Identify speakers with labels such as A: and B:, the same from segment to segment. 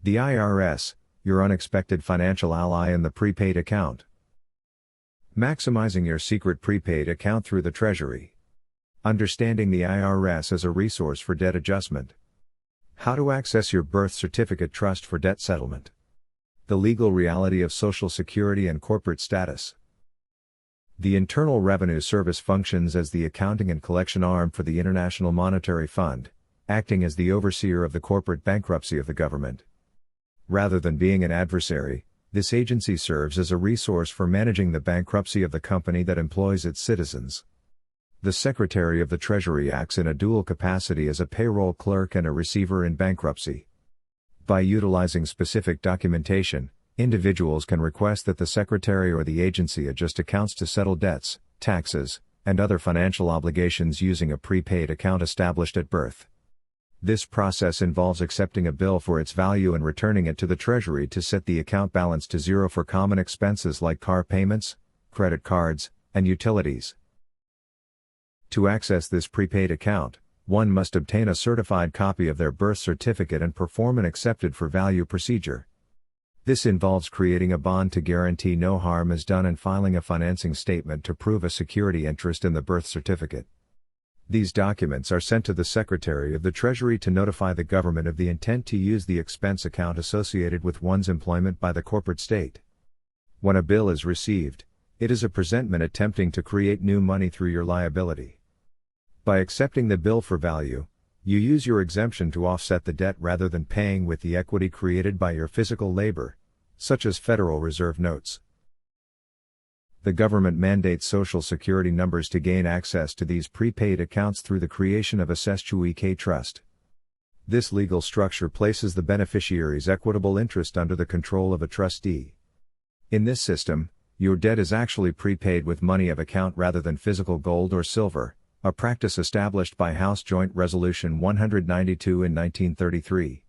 A: The IRS, your unexpected financial ally in the prepaid account. Maximizing your secret prepaid account through the Treasury. Understanding the IRS as a resource for debt adjustment. How to access your birth certificate trust for debt settlement. The legal reality of Social Security and corporate status. The Internal Revenue Service functions as the accounting and collection arm for the International Monetary Fund, acting as the overseer of the corporate bankruptcy of the government. Rather than being an adversary, this agency serves as a resource for managing the bankruptcy of the company that employs its citizens. The Secretary of the Treasury acts in a dual capacity as a payroll clerk and a receiver in bankruptcy. By utilizing specific documentation, individuals can request that the Secretary or the agency adjust accounts to settle debts, taxes, and other financial obligations using a prepaid account established at birth. This process involves accepting a bill for its value and returning it to the Treasury to set the account balance to zero for common expenses like car payments, credit cards, and utilities. To access this prepaid account, one must obtain a certified copy of their birth certificate and perform an accepted for value procedure. This involves creating a bond to guarantee no harm is done and filing a financing statement to prove a security interest in the birth certificate. These documents are sent to the Secretary of the Treasury to notify the government of the intent to use the expense account associated with one's employment by the corporate state. When a bill is received, it is a presentment attempting to create new money through your liability. By accepting the bill for value, you use your exemption to offset the debt rather than paying with the equity created by your physical labor, such as Federal Reserve notes. The government mandates Social Security numbers to gain access to these prepaid accounts through the creation of a Discharge trust. This legal structure places the beneficiary's equitable interest under the control of a trustee. In this system, your debt is actually prepaid with money of account rather than physical gold or silver, a practice established by House Joint Resolution 192 in 1933.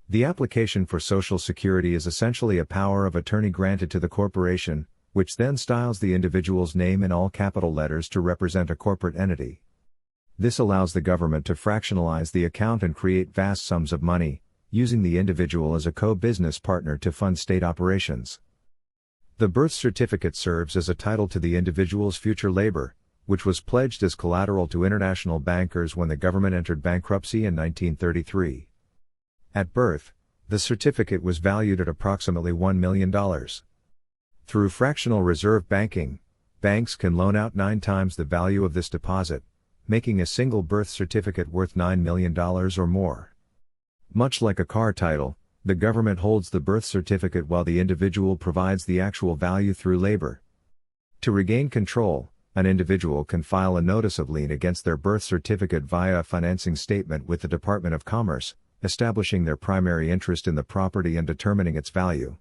A: The application for Social Security is essentially a power of attorney granted to the corporation, which then styles the individual's name in all capital letters to represent a corporate entity. This allows the government to fractionalize the account and create vast sums of money, using the individual as a co-business partner to fund state operations. The birth certificate serves as a title to the individual's future labor, which was pledged as collateral to international bankers when the government entered bankruptcy in 1933. At birth, the certificate was valued at approximately $1 million. Through fractional reserve banking, banks can loan out 9 times the value of this deposit, making a single birth certificate worth $9 million or more. Much like a car title, the government holds the birth certificate while the individual provides the actual value through labor. To regain control, an individual can file a notice of lien against their birth certificate via a financing statement with the Department of Commerce, establishing their primary interest in the property and determining its value.